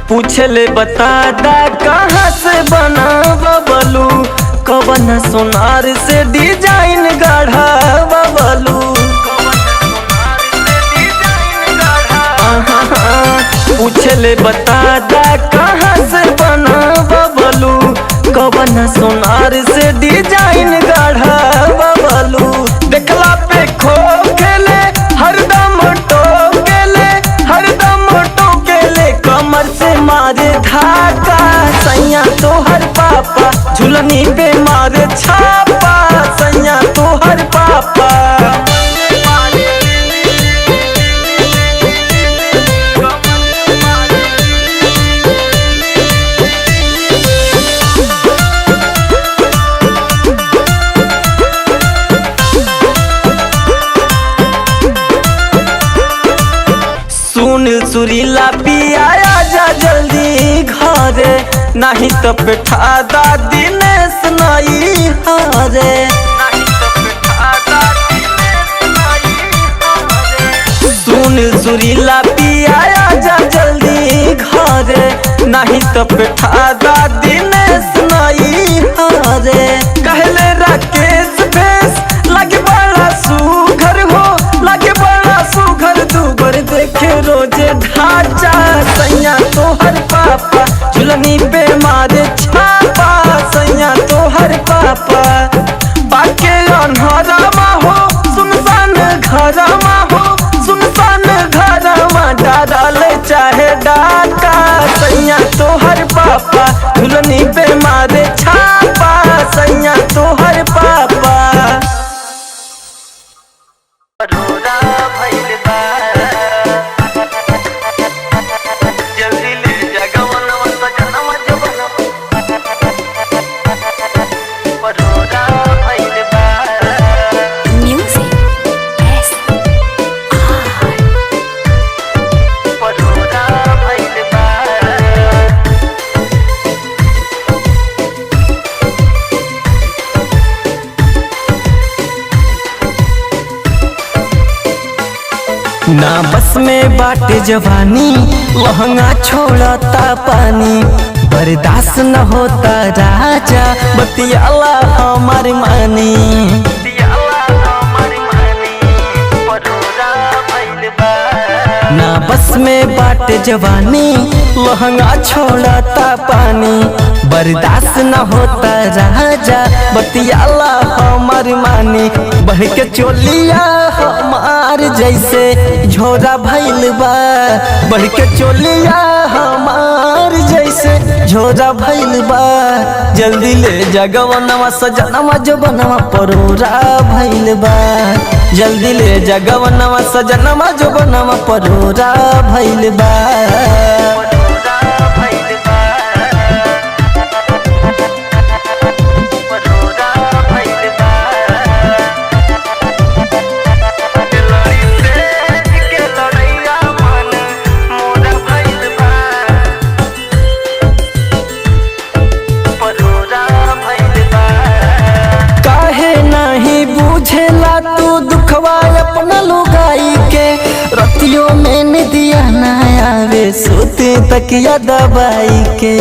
पूछले बता दा कहाँ से बना बबलू, कवन सोनार से डिजाइन गढ़ा बबलू। पूछले बता दा कहाँ से बना बबलू, कवन सोनार से डिजाइन गढ़ा बबलू। देखला पे खो गेले हरदम टोकेले, हरदम टोकेले कमर से मारे धाका। सैया तोहर पापा झुलनी पे मारे छापा, सैया तोहर पापा। सुनील सुरीला पिया जा जल्दी घरे, नहीं तो बैठा दा दिनेश नहीं हारे। सुनील सुरीला पिया जा जल्दी घरे, नहीं तो बैठा दा दिनेश नहीं हारे। कहले राकेश भेस लगे बड़ा सुघर हो, लगे बड़ा सुघर दूबर देखे रोजे ढांचा। सैया तोहर पापा झुलनी पे मारे छापा, सैया तोहर पापा। बाके अनहरमा हो सुनसान घरमा हो, सुनसान घरमा डाल चाहे डाका। सैया तोहर पापा झुलनी पे मारे छापा, सैया तोहर पापा। ना बस में बाटे जवानी, लहंगा छोड़ता पानी। बर्दाश्त न होता राजा, बतियाला हमार मानी। ना बस में बाटे जवानी, लहंगा छोड़ता पानी। बर्दाश्त न होता राजा, बतियाला हमार मानी। बह के चोलिया हमार जैसे झोरा भइल बा, बढ़ के चोलिया हमार जैसे झोरा भइल बा। जल्दी ले जगवनवा सजनवा जो बनवा परोरा भइल बा, जल्दी ले जगवनवा सजनवा जो बनवा परोरा भइल बा। तू दुखवा अपना लुगाई के, रतियों में निदिया ना आवे, सोते तकिया दबाई के।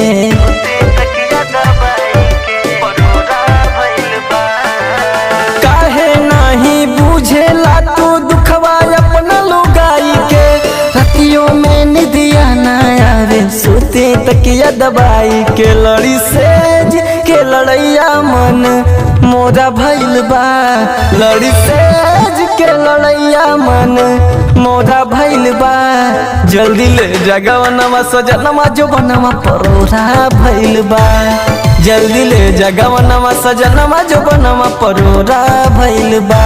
काहे नहीं बुझेला तू दुखवा अपना लुगाई के, रतियों में निदिया ना आवे, सोते तकिया दबाई के। लड़ी सेज के लड़ैया मन मोरा भइल बा, लड़ी सेज के लड़ैया मन मोरा भइल बा। जल्दी ले जगवनवा सजनवा जो बनवा परोरा भइल बा, जल्दी ले जगवनवा सजनवा जो बनवा परोरा भइल बा।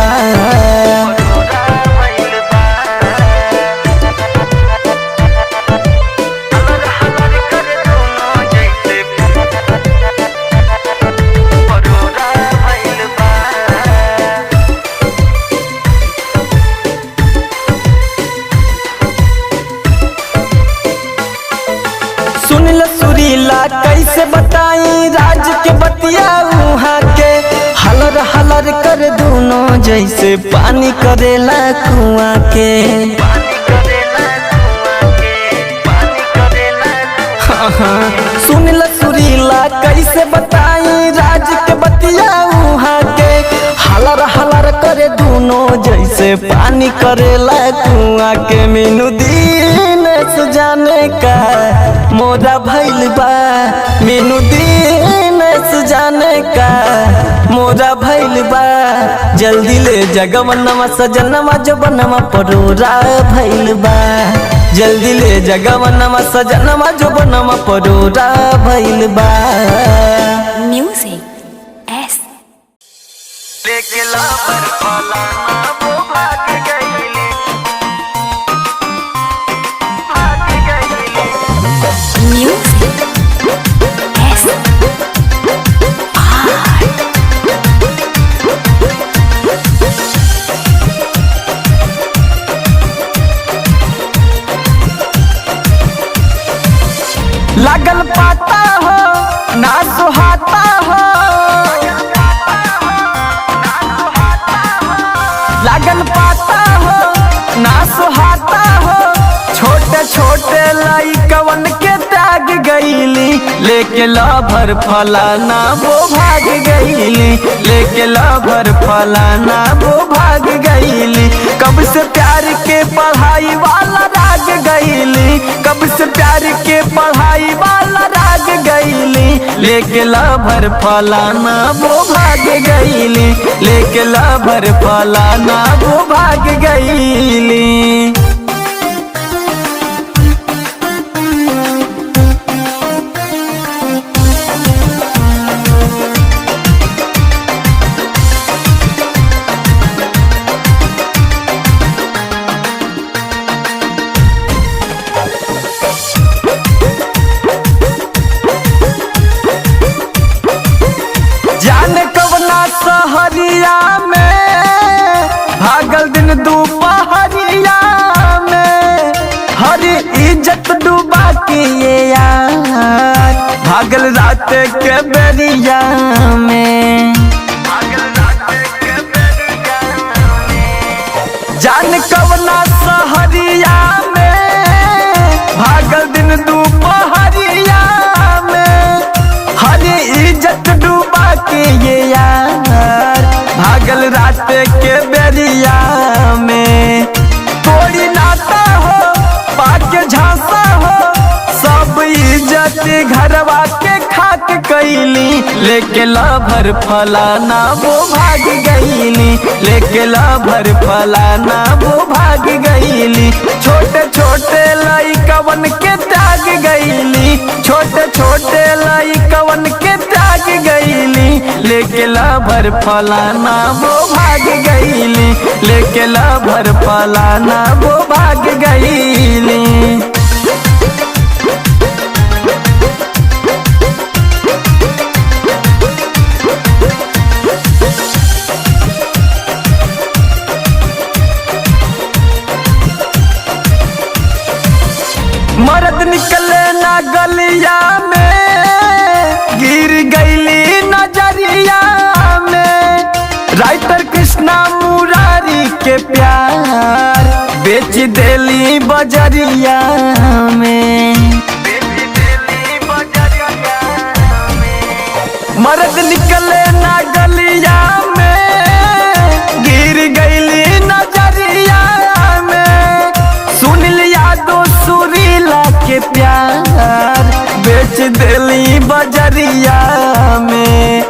सुनील सुरीला कैसे बताई राज के बतिया उहाँ के, हलर हलर कर दोनों जैसे पानी करेला कुआं के। सुनील सुरीला कैसे बताई राज के बतिया उहाँ के, हलर हलर प्यार करे दोनों जैसे पानी करेला कुआं के। मीनू दिन जाने का मोरा भइल बा, मीनू दिन जाने का मोरा भइल बा। जल्दी ले जगवनमा सजनमा जबनमा परोरा भइल बा। जल्दी ले जगवनमा सजनमा जबनमा परोरा भइल बा। म्यूजिक एस लेके लापर फलाना वो भाग गईली, भाग गईली। म्यूजिक एस लागल पाता हो ना सुहाता हो, लागल पाता हो ना सुहाता हो। छोटे छोटे लइकवन के त्याग गईली, लेके लभर फलाना वो भाग गईली, लेके लभर फलाना वो भाग गईली। कब से प्यार के पढ़ाई वाला राग गईली, कब से प्यार के पढ़ाई वाला राग गईली। लेके लभर फलाना वो भाग गईली, लेके लभर फलाना वो भाग गईली। जाने कवना सहरिया में भागल दिन दोपहरिया में, हरी इज्जत डूबा के ये यार भागल रात के बेरिया में, भागल रात के बेरिया में। जाने कवना सहरिया में भागल दिन दोपहरिया में, हरी इज्जत डूबा के ये यार भागल रात के बेरिया में। तोड़ी नाता हो पाके झांसा हो, सब इज्जत घरवा के खाक कैली। लेके लभर फलाना वो भाग गईली, लेके लभर फलाना वो भाग गईली। छोटे छोटे लइकवन के त्याग गईली, छोटे छोटे लइकवन के त्याग गईली। लेके लभर फलाना वो भाग गईली, लेके लभर फलाना वो भाग गईली। मर्द निकले ना गलिया में, गिर गईली नजरिया में। राइटर कृष्णा मुरारी के प्यार बेच देली बजरिया में, मर्द निकले ना गलिया में, गिर गईली नजरिया में। सुन लिया दो सुरीला के प्यार बेच देली बजरिया में।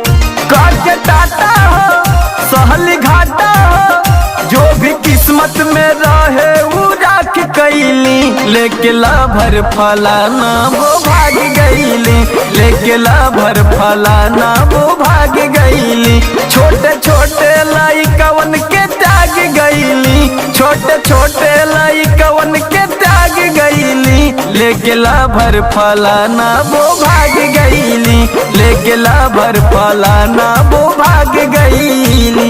करके टाटा हो सहली घाटा हो, जो भी किस्मत में रहे उ राख कैली। लेके लभर फलाना वो भाग गईली, लेके लभर फलाना वो भाग गईली। छोटे छोटे लइकवन के त्याग गईली, छोटे छोटे लइकवन के त्याग गईली। लेके लभर फलाना वो भाग गईली, लेके लभर फलाना वो भाग गईली।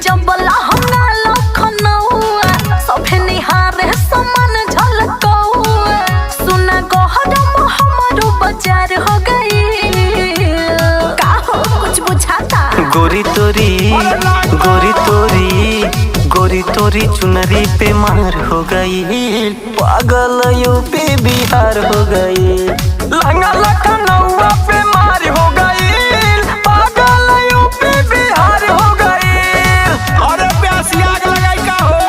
जबला हमरा लखनऊआ सभे निहारे समान झलकऊआ। सुना गहरम गोरी तोरी चुनरी पे मार हो गई, पागल यूपी बिहार हो गई। लहंगा लखनऊ पे मार हो गई, पागल यूपी बिहार हो गई। अरे प्यासी आग लगाई का हो।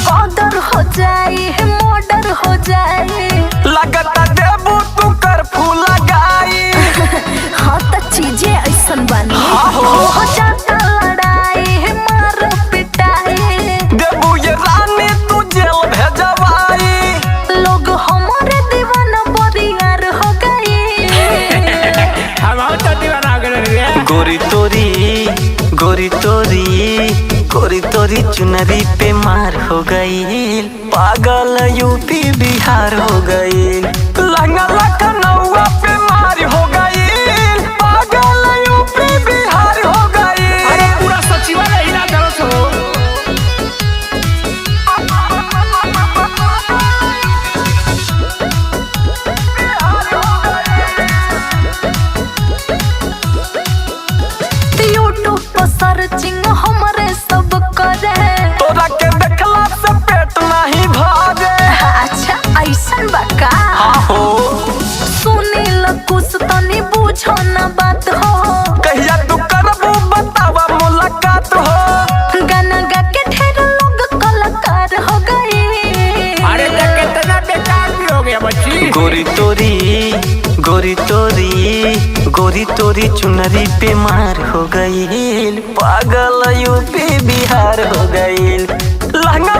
बॉर्डर हो जाए मर्डर हो जाए, लगता देबू तू कर्फ्यू लगाई। हाँ तो चीजें ऐसन बनी हो जाता लड़ाई मार पिटाई, देबू ये रानी तू जेल भेजवाई। लोग हमारे दीवाना बरियार हो गए। हम तो दीवाना हो गए रे। गोरी तोरी चुनरी पे मार हो गई, पागल यूपी बिहार हो गई। लहंगा लखनऊ पे मार हो गई, पागल यूपी बिहार हो गई। अरे पूरा सचिवालय हिला दरस हो। यूट्यूब पर सर्चिंग हमारे सब करे, तोरा के देखला से पेट नहीं भरे। अच्छा ऐसन बका हो सुनील कुछ तनी बुझो न बात हो, कहिया तू करबू बतावा मुलाकात हो। गाना गा के ढेर लोग कलाकार हो गए। अरे तो कितना बेकार भी हो गया बच्ची। गोरी तोरी चुनरी पे मार हो गई, पागल यूपी बिहार हो गई। लहंगा